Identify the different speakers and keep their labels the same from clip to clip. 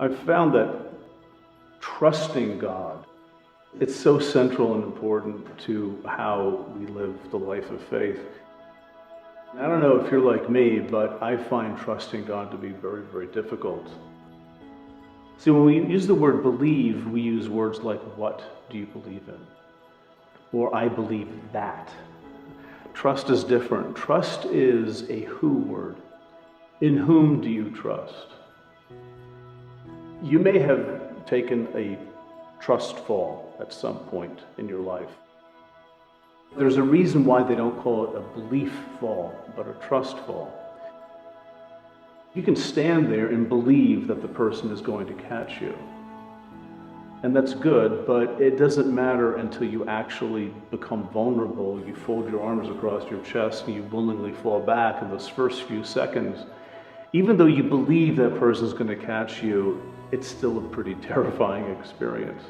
Speaker 1: I've found that trusting God, it's so central and important to how we live the life of faith. I don't know if you're like me, but I find trusting God to be very, very difficult. See, when we use the word believe, we use words like, what do you believe in? Or I believe that. Trust is different. Trust is a who word. In whom do you trust? You may have taken a trust fall at some point in your life. There's a reason why they don't call it a belief fall, but a trust fall. You can stand there and believe that the person is going to catch you. And that's good, but it doesn't matter until you actually become vulnerable. You fold your arms across your chest and you willingly fall back in those first few seconds. Even though you believe that person is going to catch you, it's still a pretty terrifying experience.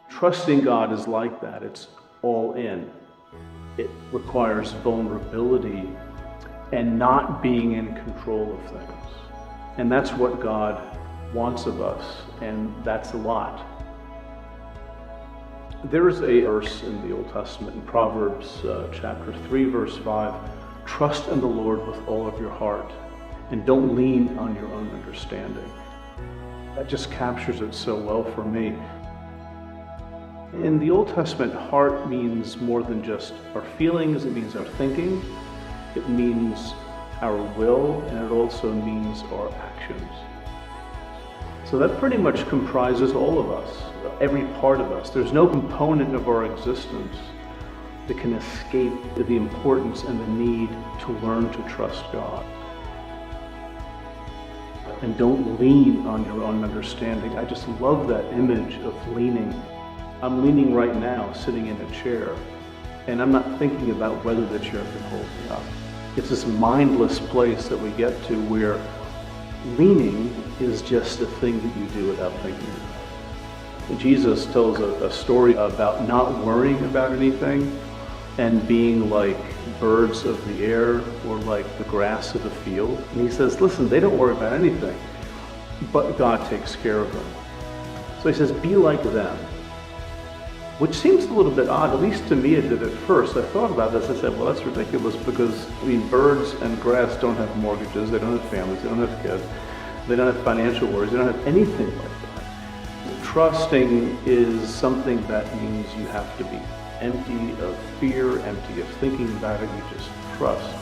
Speaker 1: Trusting God is like that. It's all in. It requires vulnerability and not being in control of things. And that's what God wants of us, and that's a lot. There is a verse in the Old Testament, in Proverbs chapter 3, verse 5, trust in the Lord with all of your heart, and don't lean on your own understanding. That just captures it so well for me. In the Old Testament, heart means more than just our feelings, it means our thinking, it means our will, and it also means our actions. So that pretty much comprises all of us, every part of us. There's no component of our existence that can escape the importance and the need to learn to trust God. And don't lean on your own understanding. I just love that image of leaning. I'm leaning right now, sitting in a chair, and I'm not thinking about whether the chair can hold me up. It's this mindless place that we get to where leaning is just a thing that you do without thinking about it. Jesus tells a story about not worrying about anything and being like birds of the air or like the grass of the field. And he says, listen, they don't worry about anything, but God takes care of them. So he says, be like them. Which seems a little bit odd, at least to me it did at first. I thought about this, I said, well, that's ridiculous because, birds and grass don't have mortgages, they don't have families, they don't have kids, they don't have financial worries, they don't have anything like that. Trusting is something that means you have to be empty of fear, empty of thinking about it, you just trust.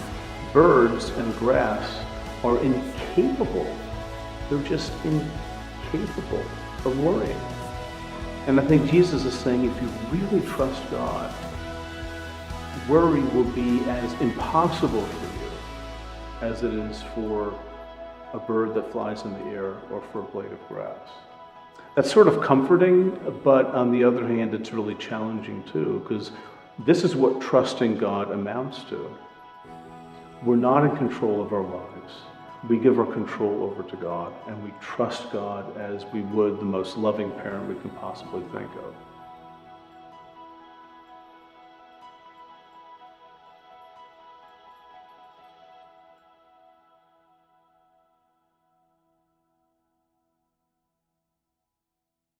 Speaker 1: Birds and grass are incapable, they're just incapable of worrying. And I think Jesus is saying if you really trust God, worry will be as impossible for you as it is for a bird that flies in the air or for a blade of grass. That's sort of comforting, but on the other hand, it's really challenging too, because this is what trusting God amounts to. We're not in control of our lives. We give our control over to God, and we trust God as we would the most loving parent we can possibly think of.